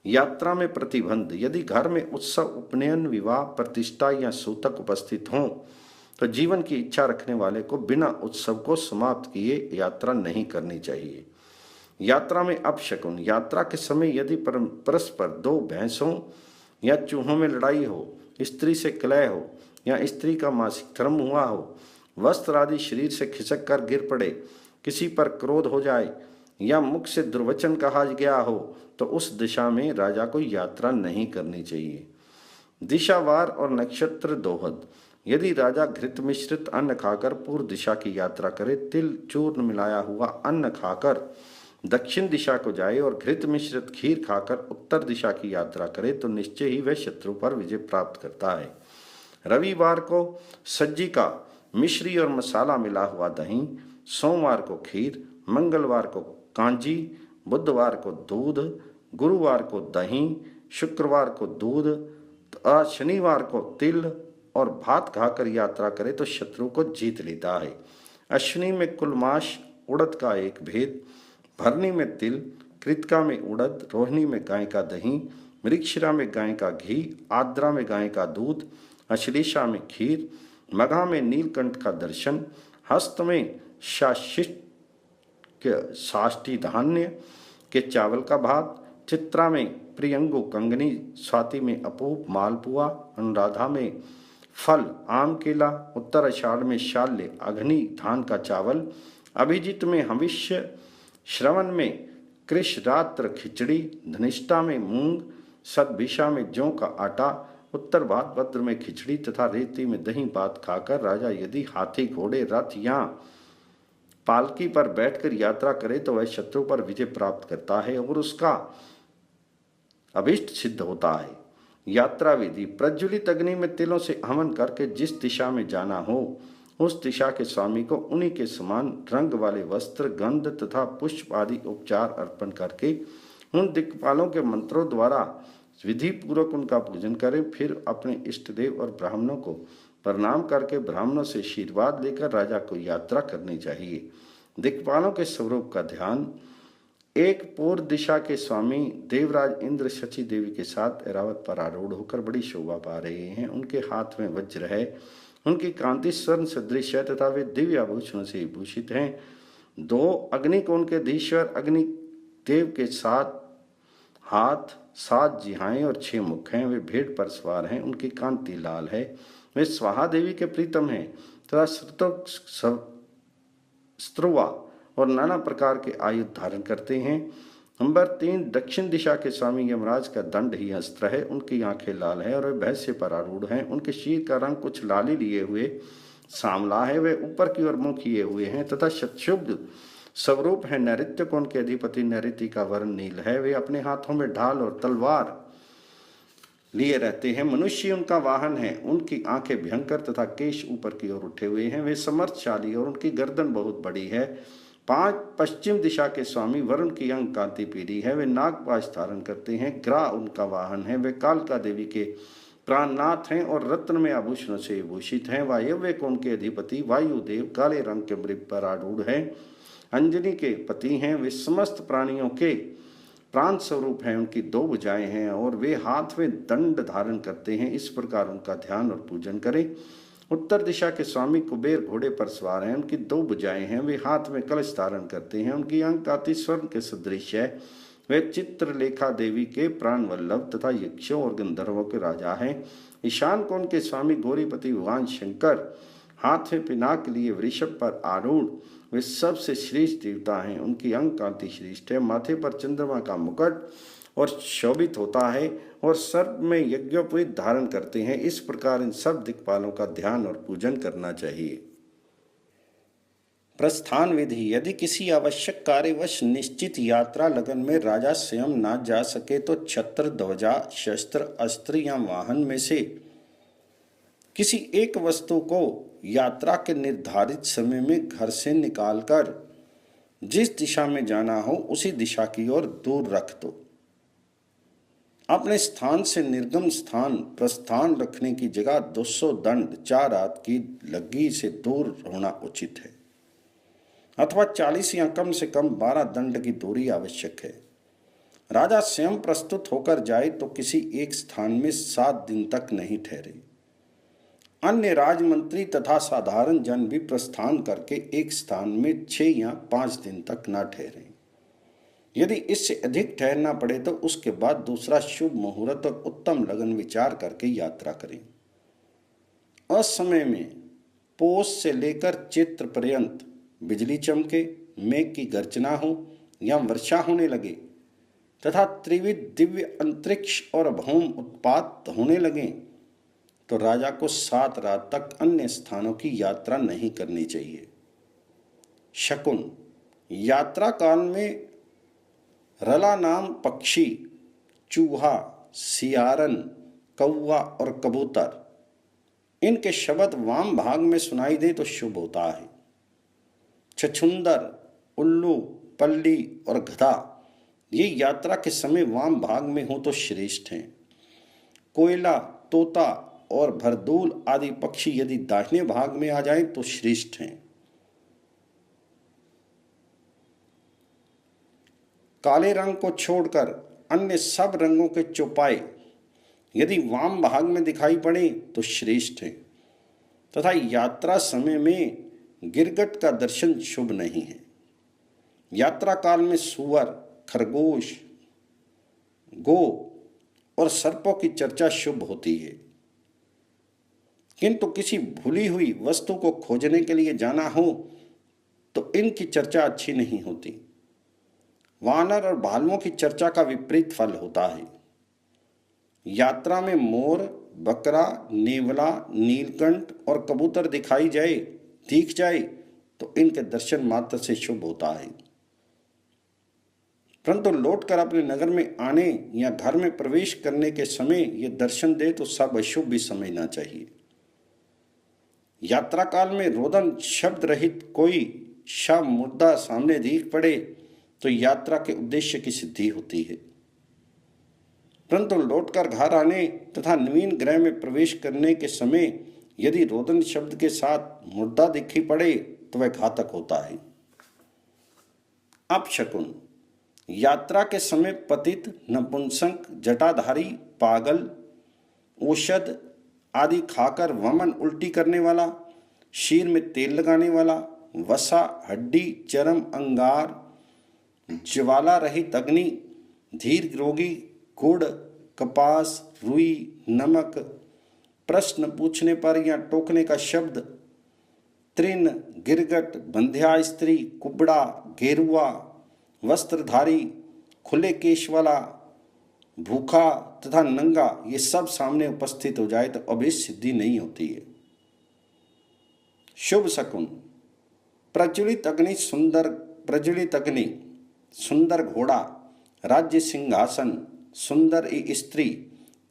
यात्रा में प्रतिबंध। यदि घर में उत्सव, उपनयन, विवाह, प्रतिष्ठा या सूतक उपस्थित हों तो जीवन की इच्छा रखने वाले को बिना उत्सव को समाप्त किए यात्रा नहीं करनी चाहिए। यात्रा में अपशकुन। यात्रा के समय यदि परस्पर दो भैंसों या चूहों में लड़ाई हो, स्त्री से कलह हो या स्त्री का मासिक धर्म हुआ हो, वस्त्र आदि शरीर से खिसक कर गिर पड़े, किसी पर क्रोध हो जाए या मुख से दुर्वचन कहा गया हो तो उस दिशा में राजा को यात्रा नहीं करनी चाहिए। दिशावार और नक्षत्र दोहद। यदि राजा घृत मिश्रित अन्न खाकर पूर्व दिशा की यात्रा करे, तिल चूर्ण मिलाया हुआ अन्न खाकर दक्षिण दिशा को जाए और घृत मिश्रित खीर खाकर उत्तर दिशा की यात्रा करे तो निश्चय ही वह शत्रु पर विजय प्राप्त करता है। रविवार को सज्जी का मिश्री और मसाला मिला हुआ दही, सोमवार को खीर, मंगलवार को कांजी, बुधवार को दूध, गुरुवार को दही, शुक्रवार को दूध, शनिवार को तिल और भात खाकर यात्रा करे तो शत्रु को जीत लेता है। अश्विनी में कुलमाश, उड़द का एक भेद, भरनी में तिल, कृतिका में उड़द, रोहिणी में गाय का दही, मृगशिरा में गाय का घी, आद्रा में गाय का दूध, अश्लेषा में खीर, मघा में नीलकंठ का दर्शन, हस्त में साष्टी धान्य के चावल का भात, चित्रा में प्रियंगु कंगनी, स्वाति में अपूप मालपुआ, अनुराधा में फल आम केला, उत्तर आषाढ़ में शाल्य अग्नि धान का चावल, अभिजित में हविष्य, श्रवण में कृष रात्र खिचड़ी, धनिष्ठा में मूंग, सतभिषा में जौ का आटा, उत्तर भाद्रपद में खिचड़ी तथा रेती में दही भात खाकर राजा यदि हाथी, घोड़े, रथ या पालकी पर बैठकर यात्रा करे तो वह शत्रु पर विजय प्राप्त करता है और उसका अभिष्ट सिद्ध होता है। यात्रा विधि। प्रज्वलित अग्नि में तिलों से हवन करके जिस दिशा में जाना हो उस दिशा के स्वामी को उन्हीं के समान रंग वाले वस्त्र, गंध तथा पुष्प आदि उपचार अर्पण करके उन दिक्पालों के मंत्रों द्वारा विधि पूर्वक उनका पूजन करें। फिर अपने इष्ट देव और ब्राह्मणों को प्रणाम करके ब्राह्मणों से आशीर्वाद लेकर राजा को यात्रा करनी चाहिए। दिक्पालों के स्वरूप का ध्यान। एक पूर्व दिशा के स्वामी देवराज इंद्र शची देवी के साथ ऐरावत पर आरूढ़ होकर बड़ी शोभा पा रहे हैं। उनके हाथ में वज्र है, उनकी कांति स्वर्ण सदृश है तथा वे दिव्य आभूषणों से भूषित हैं। दो अग्निकोण के धीश्वर अग्नि देव के साथ हाथ, 7 जिहाएं और 6 मुख हैं। वे भेड़ पर सवार हैं, उनकी कांति लाल है। वे स्वाहा देवी के प्रीतम हैं तथा स्त्रुवा और नाना प्रकार के आयुध धारण करते हैं। नंबर 3 दक्षिण दिशा के स्वामी यमराज का दंड ही अस्त्र है, उनकी आंखें लाल है और वे भैंसे पर आरूढ़ हैं। उनके शीर का रंग कुछ लाली लिए हुए सांवला है, वे ऊपर की ओर मुंह किए हुए हैं तथा शतशुभ स्वरूप है। नैऋत्य कोण के अधिपति नैऋति का वर्ण नील है, वे अपने हाथों में ढाल और तलवार लिए रहते हैं। मनुष्य उनका वाहन है, उनकी आंखें भयंकर तथा केश ऊपर की ओर उठे हुए हैं। वे समर्थशाली और उनकी गर्दन बहुत बड़ी है। 5 पश्चिम दिशा के स्वामी वरुण की अंग कांति पीली है, वे नागपाश धारण करते हैं। ग्रा उनका वाहन है, वे कालका देवी के प्राणनाथ हैं और रत्न में आभूषणों से भूषित हैं। वायव्य कोण के अधिपति वायुदेव काले रंग के मृग पर आरूढ़ हैं, अंजनी के पति हैं। वे समस्त प्राणियों के प्राण स्वरूप हैं, उनकी 2 भुजाएं हैं और वे हाथ में दंड धारण करते हैं। इस प्रकार उनका ध्यान और पूजन करें। उत्तर दिशा के स्वामी कुबेर घोड़े पर सवार हैं, उनकी 2 भुजाएं हैं, वे हाथ में कलश धारण करते हैं। उनकी अंग कांति स्वर्ण के सदृश है, वे चित्रलेखा देवी के प्राण वल्लभ तथा यक्षों और गंधर्वों के राजा हैं। ईशान कोण के स्वामी गौरीपति भगवान शंकर हाथ में पिनाक लिए वृषभ पर आरूढ़, वे सबसे श्रेष्ठ देवता हैं। उनकी अंग कांति श्रेष्ठ है, माथे पर चंद्रमा का मुकुट और शोभित होता है और सर्प में यज्ञोपवीत धारण करते हैं। इस प्रकार इन सब दिक्पालों का ध्यान और पूजन करना चाहिए। प्रस्थान विधि। यदि किसी आवश्यक कार्यवश निश्चित यात्रा लगन में राजा स्वयं ना जा सके तो छत्र, ध्वजा, शस्त्र, अस्त्र या वाहन में से किसी एक वस्तु को यात्रा के निर्धारित समय में घर से निकालकर जिस दिशा में जाना हो उसी दिशा की ओर दूर रख दो। अपने स्थान से निर्गम स्थान प्रस्थान रखने की जगह 200 दंड 4 हाथ की लग्गी से दूर होना उचित है, अथवा 40 या कम से कम 12 दंड की दूरी आवश्यक है। राजा स्वयं प्रस्तुत होकर जाए तो किसी एक स्थान में 7 दिन तक नहीं ठहरे। अन्य राजमंत्री तथा साधारण जन भी प्रस्थान करके एक स्थान में 6 या 5 दिन तक न ठहरे। यदि इससे अधिक ठहरना पड़े तो उसके बाद दूसरा शुभ मुहूर्त और उत्तम लगन विचार करके यात्रा करें। असमय में पौष से लेकर चैत्र पर्यंत बिजली चमके, मेघ की गर्जना हो या वर्षा होने लगे तथा त्रिविध दिव्य अंतरिक्ष और भौम उत्पात होने लगे तो राजा को 7 रात तक अन्य स्थानों की यात्रा नहीं करनी चाहिए। शकुन, यात्रा काल में रला नाम पक्षी, चूहा, सियारन, कौवा और कबूतर, इनके शब्द वाम भाग में सुनाई दे तो शुभ होता है। छछुंदर, उल्लू, पल्ली और गधा ये यात्रा के समय वाम भाग में हो तो श्रेष्ठ हैं। कोयला, तोता और भरदूल आदि पक्षी यदि दाहिने भाग में आ जाएं तो श्रेष्ठ हैं। काले रंग को छोड़कर अन्य सब रंगों के चौपाए यदि वाम भाग में दिखाई पड़े तो श्रेष्ठ है तथा यात्रा समय में गिरगट का दर्शन शुभ नहीं है। यात्रा काल में सूअर, खरगोश, गो और सर्पों की चर्चा शुभ होती है, किंतु किसी भूली हुई वस्तु को खोजने के लिए जाना हो तो इनकी चर्चा अच्छी नहीं होती। वानर और भालुओं की चर्चा का विपरीत फल होता है। यात्रा में मोर, बकरा, नेवला, नीलकंठ और कबूतर दिख जाए तो इनके दर्शन मात्र से शुभ होता है, परंतु लौटकर अपने नगर में आने या घर में प्रवेश करने के समय ये दर्शन दे तो सब अशुभ भी समझना चाहिए। यात्रा काल में रोदन शब्द रहित कोई शव मुर्दा सामने दिख पड़े तो यात्रा के उद्देश्य की सिद्धि होती है, परंतु लौटकर घर आने तथा नवीन ग्रह में प्रवेश करने के समय यदि रोदन शब्द के साथ मुर्दा दिखी पड़े तो वह घातक होता है। अपशकुन, यात्रा के समय पतित, नपुंसक, जटाधारी, पागल, औषध आदि खाकर वमन उल्टी करने वाला, शीर में तेल लगाने वाला, वसा, हड्डी, चर्म, अंगार, ज्वाला रहित अग्नि, धीर रोगी, गुड़, कपास, रुई, नमक, प्रश्न पूछने पर या टोकने का शब्द, तृण, गिरगट, बंध्या स्त्री, कुबड़ा, गेरुआ, वस्त्रधारी, खुले केश वाला, भूखा तथा नंगा ये सब सामने उपस्थित हो जाए तो अभी सिद्धि नहीं होती है। शुभ शकुन, प्रज्वलित अग्नि, सुंदर घोड़ा, राज्य सिंहासन, सुंदर स्त्री,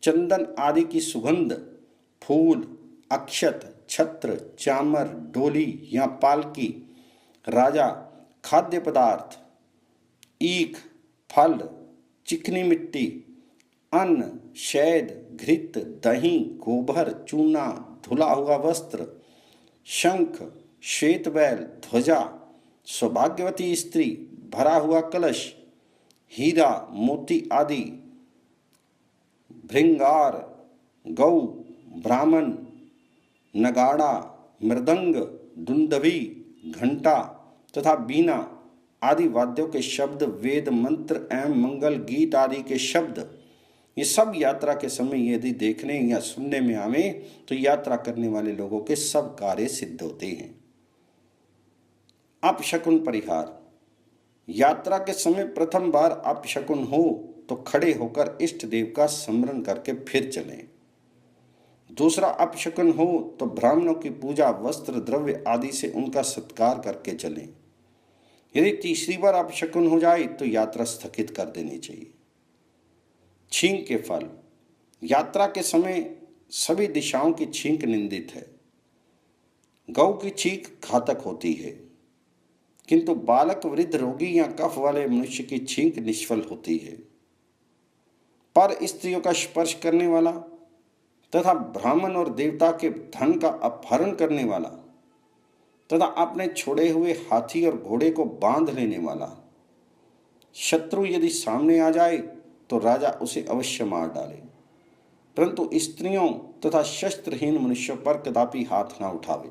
चंदन आदि की सुगंध, फूल, अक्षत, छत्र, चामर, डोली या पालकी, राजा, खाद्य पदार्थ, ईख, फल, चिकनी मिट्टी, अन्न, शैद, घृत, दही, गोबर, चूना, धुला हुआ वस्त्र, शंख, श्वेत बैल, ध्वजा, सौभाग्यवती स्त्री, भरा हुआ कलश, हीरा, मोती आदि, भृंगार, गौ, ब्राह्मण, नगाड़ा, मृदंग, दुंदभी, घंटा तथा बीना आदि वाद्यों के शब्द, वेद मंत्र एवं मंगल गीत आदि के शब्द, ये सब यात्रा के समय यदि देखने या सुनने में आवे तो यात्रा करने वाले लोगों के सब कार्य सिद्ध होते हैं। अपशकुन परिहार, यात्रा के समय प्रथम बार अपशकुन हो तो खड़े होकर इष्ट देव का स्मरण करके फिर चलें। दूसरा अपशकुन हो तो ब्राह्मणों की पूजा, वस्त्र, द्रव्य आदि से उनका सत्कार करके चलें। यदि तीसरी बार अपशकुन हो जाए तो यात्रा स्थगित कर देनी चाहिए। छींक के फल, यात्रा के समय सभी दिशाओं की छींक निंदित है। गौ की छींक घातक होती है, किंतु बालक, वृद्ध, रोगी या कफ वाले मनुष्य की छींक निष्फल होती है। पर स्त्रियों का स्पर्श करने वाला तथा ब्राह्मण और देवता के धन का अपहरण करने वाला तथा अपने छोड़े हुए हाथी और घोड़े को बांध लेने वाला शत्रु यदि सामने आ जाए तो राजा उसे अवश्य मार डाले, परंतु स्त्रियों तथा शस्त्रहीन मनुष्यों पर कदापि हाथ न उठावे।